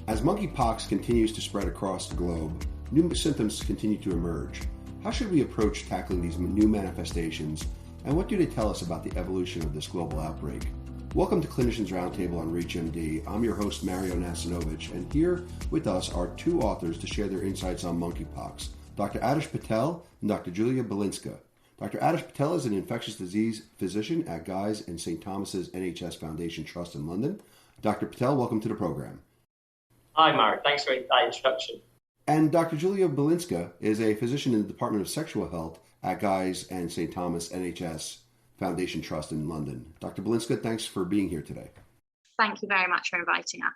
As monkeypox continues to spread across the globe, new symptoms continue to emerge. How should we approach tackling these new manifestations, and what do they tell us about the evolution of this global outbreak? Welcome to Clinicians Roundtable on ReachMD. I'm your host, Mario Nacinovich, and here with us are two authors to share their insights on monkeypox, Dr. Aatish Patel and Dr. Julia Bilinska. Dr. Aatish Patel is an infectious disease physician at Guy's and St. Thomas's NHS Foundation Trust in London. Dr. Patel, welcome to the program. Hi, Mario. Thanks for that introduction. And Dr. Julia Bilinska is a physician in the Department of Sexual Health at Guy's and St. Thomas NHS Foundation Trust in London. Dr. Bilinska, thanks for being here today. Thank you very much for inviting us.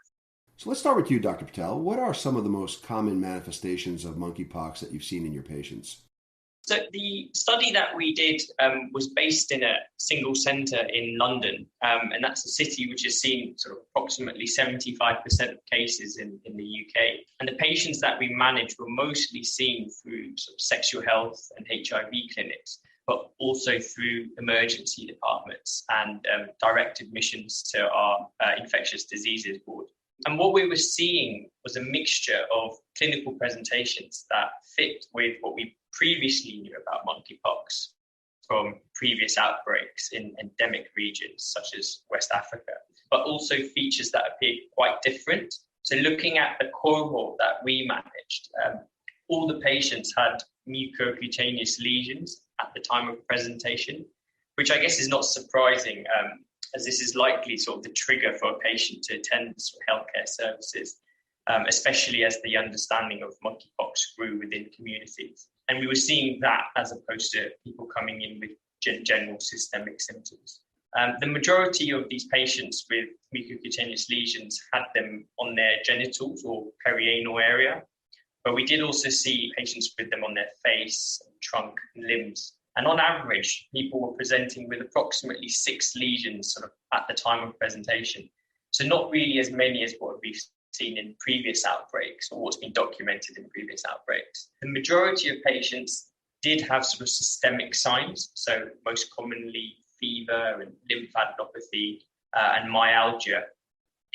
So let's start with you, Dr. Patel. What are some of the most common manifestations of monkeypox that you've seen in your patients? So the study that we did was based in a single centre in London, and that's a city which has seen sort of approximately 75% of cases in the UK. And the patients that we managed were mostly seen through sort of sexual health and HIV clinics, but also through emergency departments and direct admissions to our infectious diseases board. And what we were seeing was a mixture of clinical presentations that fit with what we previously knew about monkeypox from previous outbreaks in endemic regions such as West Africa, but also features that appeared quite different. So looking at the cohort that we managed, all the patients had mucocutaneous lesions at the time of presentation, which I guess is not surprising, as this is likely sort of the trigger for a patient to attend healthcare services, especially as the understanding of monkeypox grew within communities. And we were seeing that as opposed to people coming in with general systemic symptoms. The majority of these patients with mucocutaneous lesions had them on their genitals or perianal area, but we did also see patients with them on their face, trunk, and limbs. And on average, people were presenting with approximately 6 lesions sort of at the time of presentation. So not really as many as what we've seen in previous outbreaks or what's been documented in previous outbreaks. The majority of patients did have sort of systemic signs, so most commonly fever and lymphadenopathy and myalgia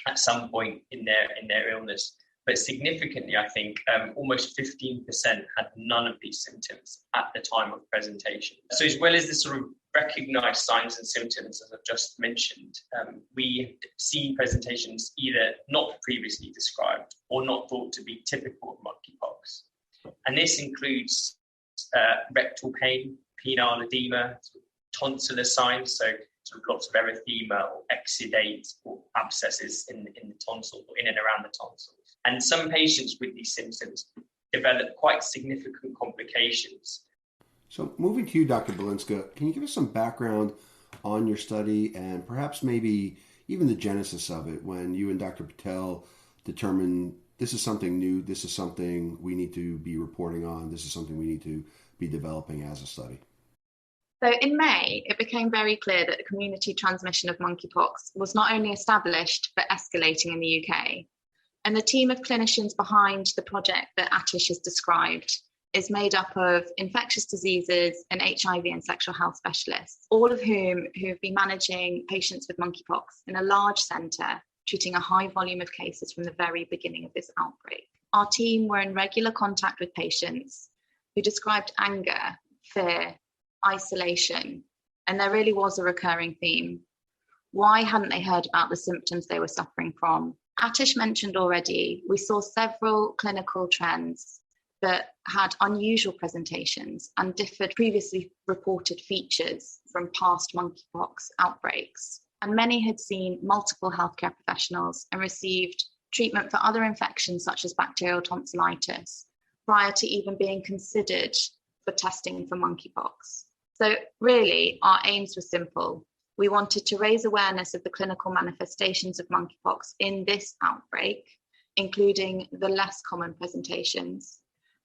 at some point in their illness. But significantly, I think almost 15% had none of these symptoms at the time of presentation. So as well as the sort of recognized signs and symptoms, as I've just mentioned, we have seen presentations either not previously described or not thought to be typical of monkeypox. And this includes rectal pain, penile edema, tonsillar signs, so sort of lots of erythema or exudate or abscesses in the tonsil or in and around the tonsil. And some patients with these symptoms develop quite significant complications. So moving to you, Dr. Bilinska, can you give us some background on your study and perhaps maybe even the genesis of it when you and Dr. Patel determined this is something new, this is something we need to be reporting on, this is something we need to be developing as a study? So in May, it became very clear that the community transmission of monkeypox was not only established, but escalating in the UK. And the team of clinicians behind the project that Aatish has described is made up of infectious diseases and HIV and sexual health specialists, all of whom who have been managing patients with monkeypox in a large centre, treating a high volume of cases from the very beginning of this outbreak. Our team were in regular contact with patients who described anger, fear, isolation, and there really was a recurring theme. Why hadn't they heard about the symptoms they were suffering from? Aatish mentioned already, we saw several clinical trends that had unusual presentations and differed previously reported features from past monkeypox outbreaks. And many had seen multiple healthcare professionals and received treatment for other infections such as bacterial tonsillitis prior to even being considered for testing for monkeypox. So really, our aims were simple. We wanted to raise awareness of the clinical manifestations of monkeypox in this outbreak, including the less common presentations.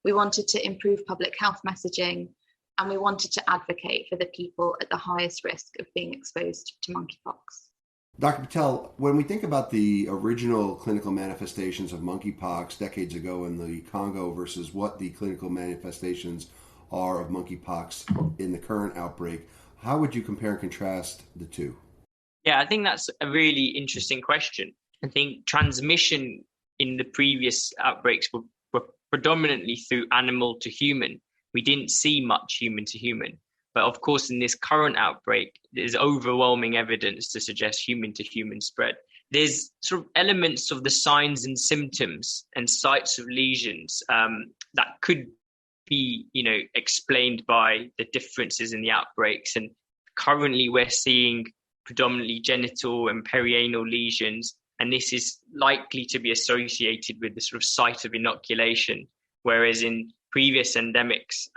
We wanted to improve public health messaging, and we wanted to advocate for the people at the highest risk of being exposed to monkeypox. Dr. Patel, when we think about the original clinical manifestations of monkeypox decades ago in the Congo versus what the clinical manifestations are of monkeypox in the current outbreak, how would you compare and contrast the two? Yeah, I think that's a really interesting question. I think transmission in the previous outbreaks were predominantly through animal to human. We didn't see much human to human. But of course, in this current outbreak, there's overwhelming evidence to suggest human to human spread. There's sort of elements of the signs and symptoms and sites of lesions that could be, explained by the differences in the outbreaks. And currently we're seeing predominantly genital and perianal lesions, and this is likely to be associated with the sort of site of inoculation, whereas in previous endemics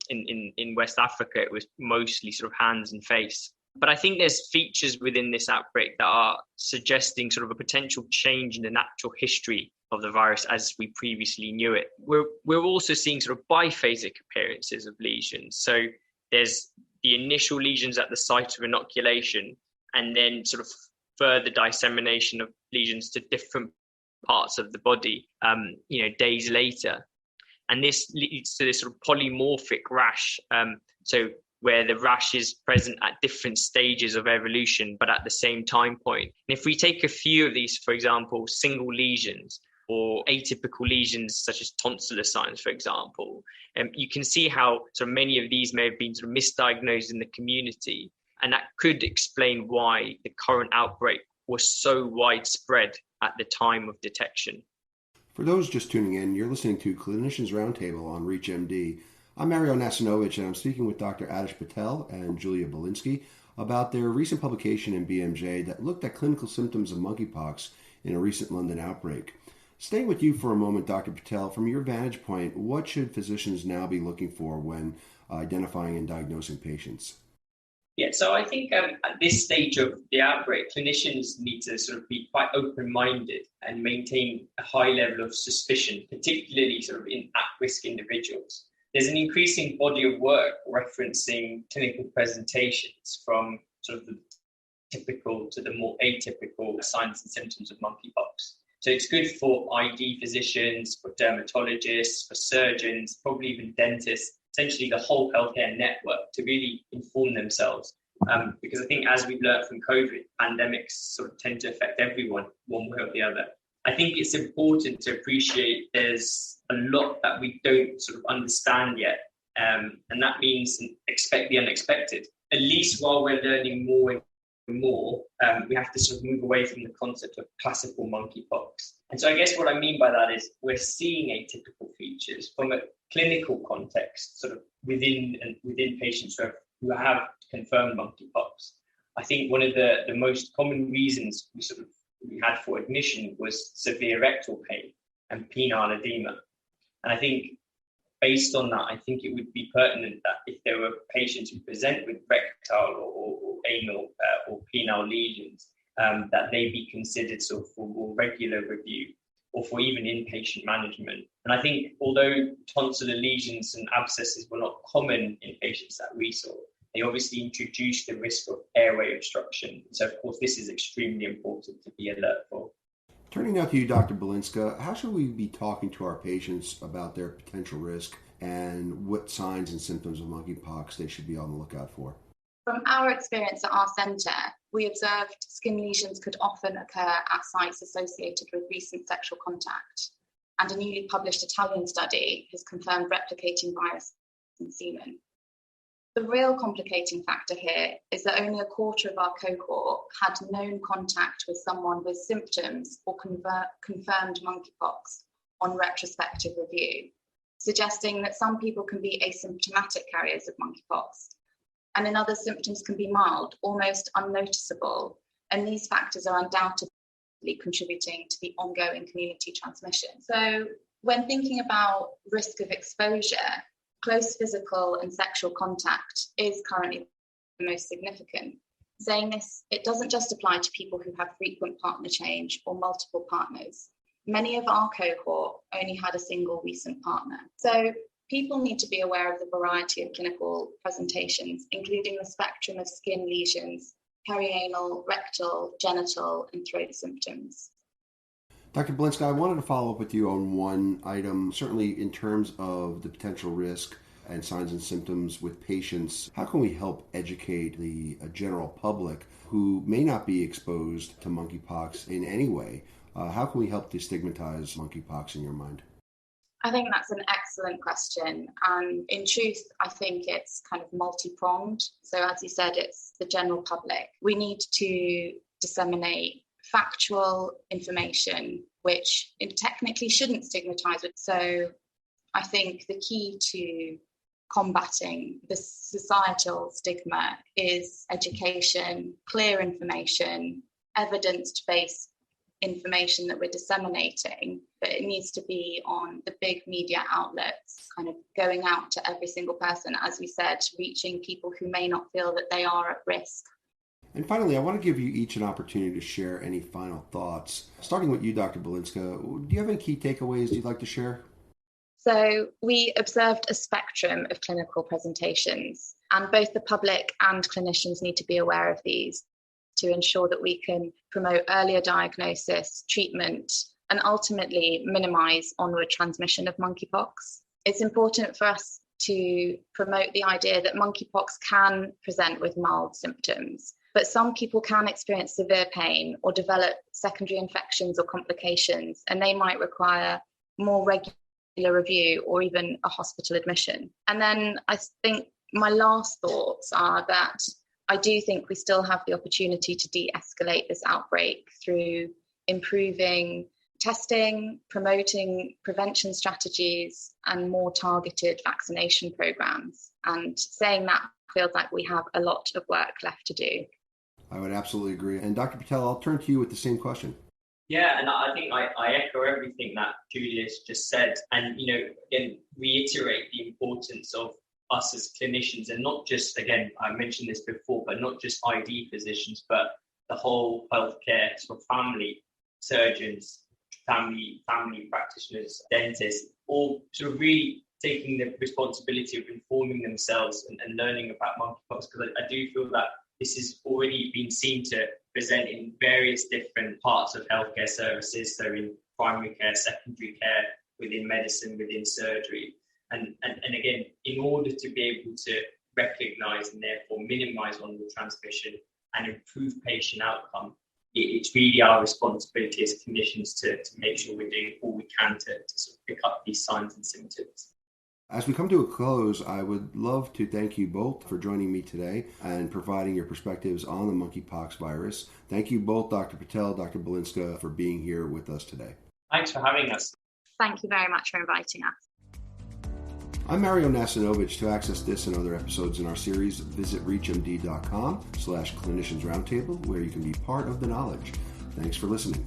in West Africa, it was mostly sort of hands and face. But I think there's features within this outbreak that are suggesting sort of a potential change in the natural history of the virus as we previously knew it. We're also seeing sort of biphasic appearances of lesions. So there's the initial lesions at the site of inoculation, and then sort of further dissemination of lesions to different parts of the body, days later. And this leads to this sort of polymorphic rash. So where the rash is present at different stages of evolution, but at the same time point. And if we take a few of these, for example, single lesions or atypical lesions such as tonsillar signs, for example, you can see how so many of these may have been sort of misdiagnosed in the community. And that could explain why the current outbreak was so widespread at the time of detection. For those just tuning in, you're listening to Clinicians Roundtable on ReachMD. I'm Mario Nacinovich, and I'm speaking with Dr. Aatish Patel and Julia Bilinska about their recent publication in BMJ that looked at clinical symptoms of monkeypox in a recent London outbreak. Staying with you for a moment, Dr. Patel, from your vantage point, what should physicians now be looking for when identifying and diagnosing patients? Yeah, so I think at this stage of the outbreak, clinicians need to sort of be quite open-minded and maintain a high level of suspicion, particularly sort of in at-risk individuals. There's an increasing body of work referencing clinical presentations from sort of the typical to the more atypical signs and symptoms of monkeypox. So it's good for ID physicians, for dermatologists, for surgeons, probably even dentists, essentially the whole healthcare network to really inform themselves. Because I think as we've learned from COVID, pandemics sort of tend to affect everyone one way or the other. I think it's important to appreciate there's a lot that we don't sort of understand yet. And that means expect the unexpected. At least while we're learning more and more, we have to sort of move away from the concept of classical monkeypox. And so I guess what I mean by that is we're seeing atypical features from a clinical context, sort of within patients who have confirmed monkeypox. I think one of the most common reasons we had for admission was severe rectal pain and penile edema. And I think based on that, I think it would be pertinent that if there were patients who present with rectal or anal or penile lesions, that they be considered sort of for more regular review or for even inpatient management. And I think although tonsillar lesions and abscesses were not common in patients that we saw, they obviously introduced the risk of airway obstruction. So of course, this is extremely important to be alert for. Turning now to you, Dr. Bilinska, how should we be talking to our patients about their potential risk and what signs and symptoms of monkeypox they should be on the lookout for? From our experience at our centre, we observed skin lesions could often occur at sites associated with recent sexual contact. And a newly published Italian study has confirmed replicating virus in semen. The real complicating factor here is that only a quarter of our cohort had known contact with someone with symptoms or confirmed monkeypox on retrospective review, suggesting that some people can be asymptomatic carriers of monkeypox, and in others symptoms can be mild, almost unnoticeable, and these factors are undoubtedly contributing to the ongoing community transmission. So when thinking about risk of exposure, close physical and sexual contact is currently the most significant. Saying this, it doesn't just apply to people who have frequent partner change or multiple partners. Many of our cohort only had a single recent partner. So people need to be aware of the variety of clinical presentations, including the spectrum of skin lesions, perianal, rectal, genital, and throat symptoms. Dr. Bilinska, I wanted to follow up with you on one item, certainly in terms of the potential risk and signs and symptoms with patients. How can we help educate the general public who may not be exposed to monkeypox in any way How can we help destigmatize monkeypox in your mind? I think that's an excellent question. And in truth, I think it's kind of multi-pronged. So as you said, it's the general public. We need to disseminate factual information, which technically shouldn't stigmatize it. So I think the key to combating the societal stigma is education, clear information, evidence-based information that we're disseminating, but it needs to be on the big media outlets, kind of going out to every single person, as you said, reaching people who may not feel that they are at risk. And finally, I want to give you each an opportunity to share any final thoughts. Starting with you, Dr. Bilinska, do you have any key takeaways you'd like to share? So we observed a spectrum of clinical presentations, and both the public and clinicians need to be aware of these to ensure that we can promote earlier diagnosis, treatment, and ultimately minimize onward transmission of monkeypox. It's important for us to promote the idea that monkeypox can present with mild symptoms, but some people can experience severe pain or develop secondary infections or complications, and they might require more regular review or even a hospital admission. And then I think my last thoughts are that I do think we still have the opportunity to de-escalate this outbreak through improving testing, promoting prevention strategies, and more targeted vaccination programs. And saying that feels like we have a lot of work left to do. I would absolutely agree. And Dr. Patel, I'll turn to you with the same question. Yeah, and I think I echo everything that Julius just said. And, again, reiterate the importance of us as clinicians, and not just, again, I mentioned this before, but not just ID physicians, but the whole healthcare sort of family, surgeons, family practitioners, dentists, all sort of really taking the responsibility of informing themselves and learning about monkeypox, because I do feel that this has already been seen to present in various different parts of healthcare services, so in primary care, secondary care, within medicine, within surgery. And again, in order to be able to recognise and therefore minimise onward transmission and improve patient outcome, it's really our responsibility as clinicians to make sure we're doing all we can to sort of pick up these signs and symptoms. As we come to a close, I would love to thank you both for joining me today and providing your perspectives on the monkeypox virus. Thank you both, Dr. Patel, Dr. Bilinska, for being here with us today. Thanks for having us. Thank you very much for inviting us. I'm Mario Nacinovich. To access this and other episodes in our series, visit reachmd.com/clinicians roundtable, where you can be part of the knowledge. Thanks for listening.